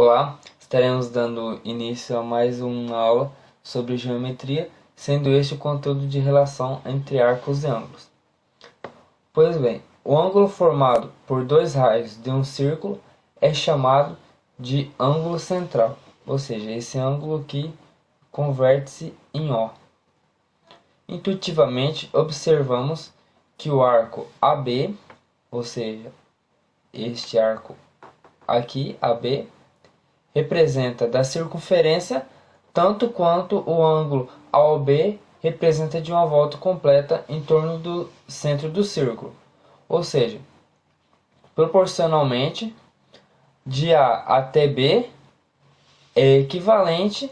Olá, estaremos dando início a mais uma aula sobre geometria, sendo este o conteúdo de relação entre arcos e ângulos. Pois bem, o ângulo formado por dois raios de um círculo é chamado de ângulo central, ou seja, esse ângulo que converte-se em O. Intuitivamente, observamos que o arco AB, ou seja, este arco aqui, AB, representa da circunferência tanto quanto o ângulo AOB representa de uma volta completa em torno do centro do círculo. Ou seja, proporcionalmente, de A até B é equivalente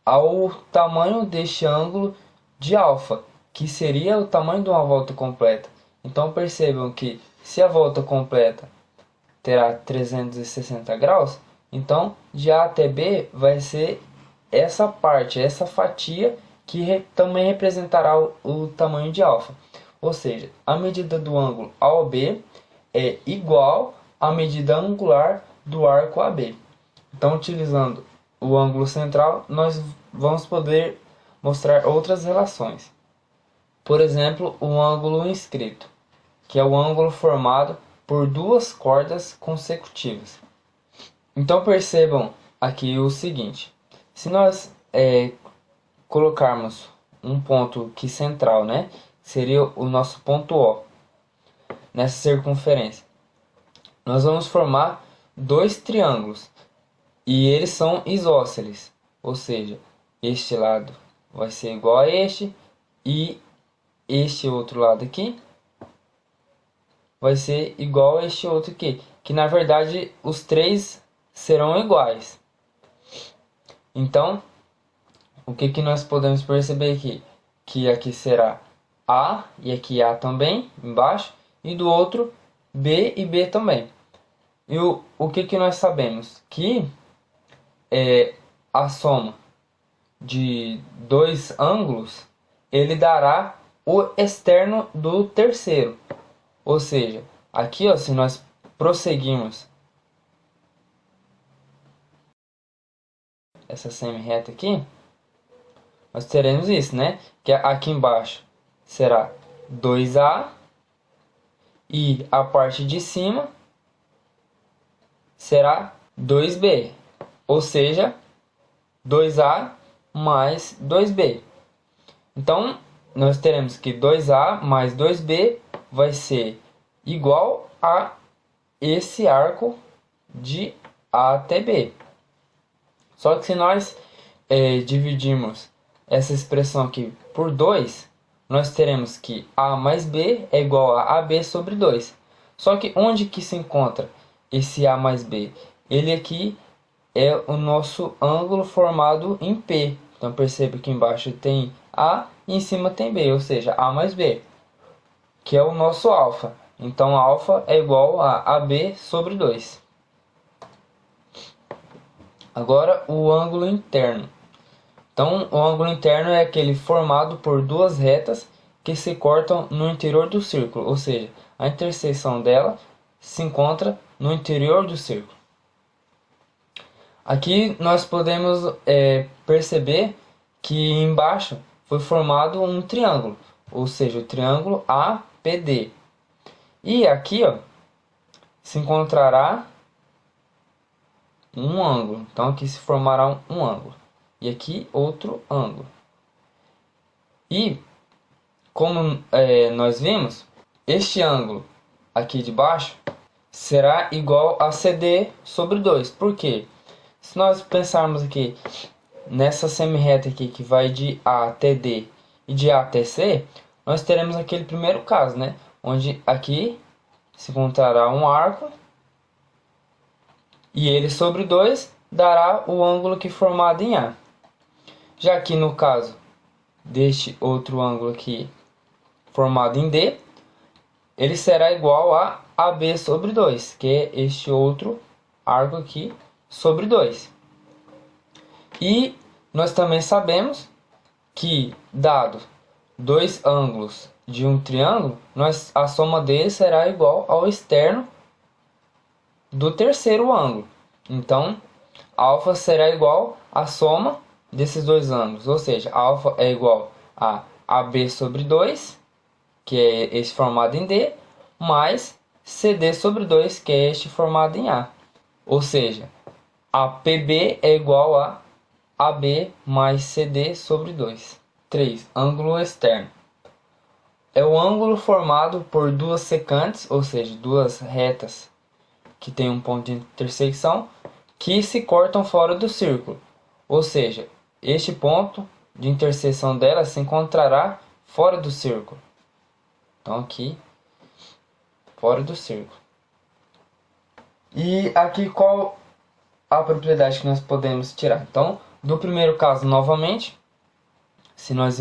ao tamanho deste ângulo de alfa, que seria o tamanho de uma volta completa. Então percebam que se a volta completa terá 360 graus, então de A até B vai ser essa parte, essa fatia que também representará o tamanho de alfa. Ou seja, a medida do ângulo AOB é igual à medida angular do arco AB. Então, utilizando o ângulo central, nós vamos poder mostrar outras relações. Por exemplo, o ângulo inscrito, que é o ângulo formado por duas cordas consecutivas. Então percebam aqui o seguinte: se nós colocarmos um ponto aqui central, seria o nosso ponto O, nessa circunferência, nós vamos formar dois triângulos e eles são isósceles, ou seja, este lado vai ser igual a este e este outro lado aqui vai ser igual a este outro aqui, que na verdade os três serão iguais. Então, o que nós podemos perceber aqui? Que aqui será A e aqui A também, embaixo, e do outro B e B também. E o que nós sabemos? Que a soma de dois ângulos, ele dará o externo do terceiro. Ou seja, aqui se nós prosseguirmos essa semi-reta aqui, nós teremos isso, que aqui embaixo será 2A e a parte de cima será 2B, ou seja, 2A mais 2B. Então, nós teremos que 2A mais 2B vai ser igual a esse arco de A até B. Só que se nós dividirmos essa expressão aqui por 2, nós teremos que A mais B é igual a AB sobre 2. Só que onde que se encontra esse A mais B? Ele aqui é o nosso ângulo formado em P. Então perceba que embaixo tem A e em cima tem B, ou seja, A mais B, que é o nosso alfa. Então alfa é igual a AB sobre 2. Agora o ângulo interno. Então o ângulo interno é aquele formado por duas retas que se cortam no interior do círculo, ou seja, a interseção dela se encontra no interior do círculo. Aqui nós podemos perceber que embaixo foi formado um triângulo, ou seja, o triângulo APD. E aqui se encontrará um ângulo. Então aqui se formará um ângulo. E aqui outro ângulo. E como nós vimos, este ângulo aqui de baixo será igual a CD sobre 2. Por quê? Se nós pensarmos aqui nessa semi-reta aqui que vai de A até D e de A até C, nós teremos aquele primeiro caso, onde aqui se encontrará um arco e ele sobre 2 dará o ângulo aqui formado em A. Já aqui no caso deste outro ângulo aqui formado em D, ele será igual a AB sobre 2, que é este outro arco aqui sobre 2. E nós também sabemos que, dado dois ângulos de um triângulo, a soma deles será igual ao externo do terceiro ângulo. Então, alfa será igual à soma desses dois ângulos, ou seja, alfa é igual a AB sobre 2, que é este formado em D, mais CD sobre 2, que é este formado em A. Ou seja, APB é igual a AB mais CD sobre 2. 3. Ângulo externo. É o ângulo formado por duas secantes, ou seja, duas retas que têm um ponto de intersecção, que se cortam fora do círculo. Ou seja, este ponto de interseção delas se encontrará fora do círculo. Então aqui, fora do círculo. E aqui qual a propriedade que nós podemos tirar? Então, do primeiro caso, novamente, se nós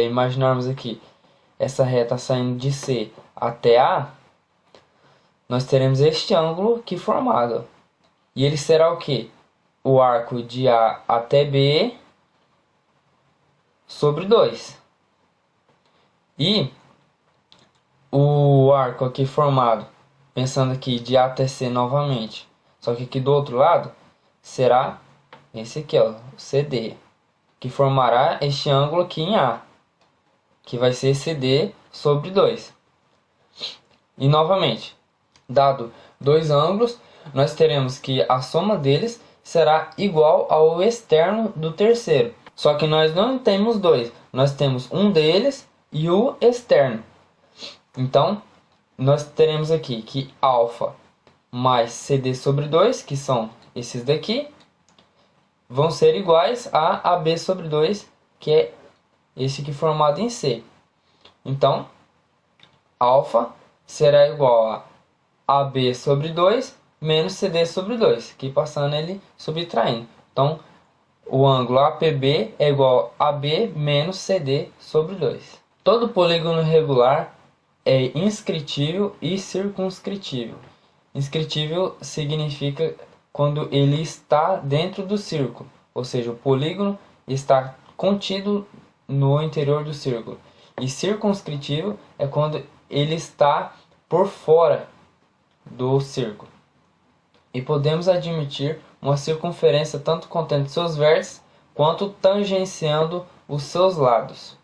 imaginarmos aqui essa reta saindo de C até A, nós teremos este ângulo aqui formado. E ele será o que? O arco de A até B sobre 2. E o arco aqui formado, pensando aqui de A até C novamente, só que aqui do outro lado, será esse aqui, ó, o CD, que formará este ângulo aqui em A, que vai ser CD sobre 2. E novamente, dado dois ângulos, nós teremos que a soma deles será igual ao externo do terceiro. Só que nós não temos dois, nós temos um deles e o externo. Então, nós teremos aqui que alfa mais CD sobre 2, que são esses daqui, vão ser iguais a AB sobre 2, que é esse aqui formado em C. Então, alfa será igual a AB sobre 2 menos CD sobre 2, que passando ele subtraindo. Então, o ângulo APB é igual a AB menos CD sobre 2. Todo polígono regular é inscritível e circunscritível. Inscritível significa quando ele está dentro do círculo, ou seja, o polígono está contido no interior do círculo. E circunscritível é quando ele está por fora do círculo. E podemos admitir uma circunferência tanto contendo seus vértices quanto tangenciando os seus lados.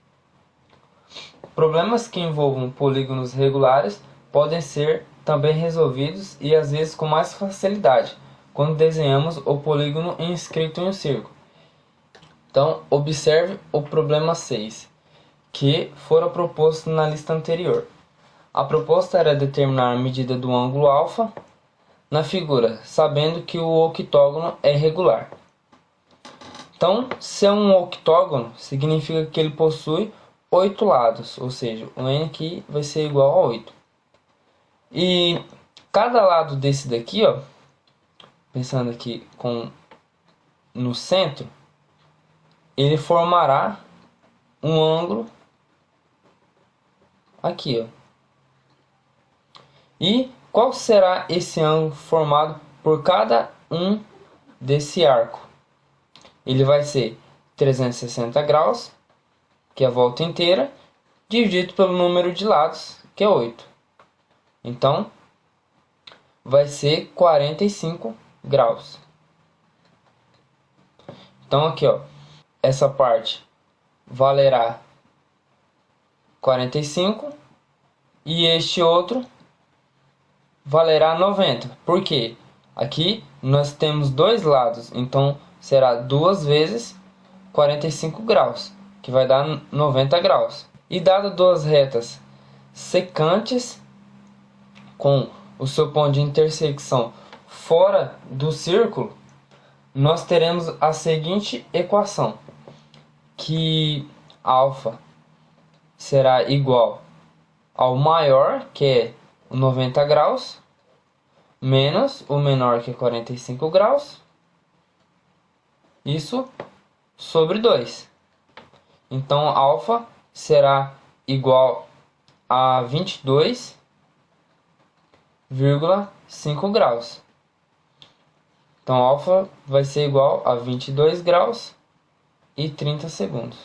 Problemas que envolvam polígonos regulares podem ser também resolvidos e às vezes com mais facilidade quando desenhamos o polígono inscrito em um círculo. Então, observe o problema 6, que fora proposto na lista anterior. A proposta era determinar a medida do ângulo alfa na figura, sabendo que o octógono é regular. Então, se é um octógono, significa que ele possui 8 lados, ou seja, o n aqui vai ser igual a 8. E cada lado desse daqui, ó, pensando aqui no centro, ele formará um ângulo aqui, ó. E qual será esse ângulo formado por cada um desse arco? Ele vai ser 360 graus, que é a volta inteira, dividido pelo número de lados, que é 8. Então, vai ser 45 graus. Então, aqui, ó, essa parte valerá 45 e este outro valerá 90. Por quê? Aqui nós temos dois lados, então será 2 vezes 45 graus, que vai dar 90 graus. E dado duas retas secantes com o seu ponto de intersecção fora do círculo, nós teremos a seguinte equação, que alfa será igual ao maior, que é o 90 graus, menos o menor, que é 45 graus, isso sobre 2. Então, alfa será igual a 22,5 graus. Então, alfa vai ser igual a 22 graus e 30 segundos.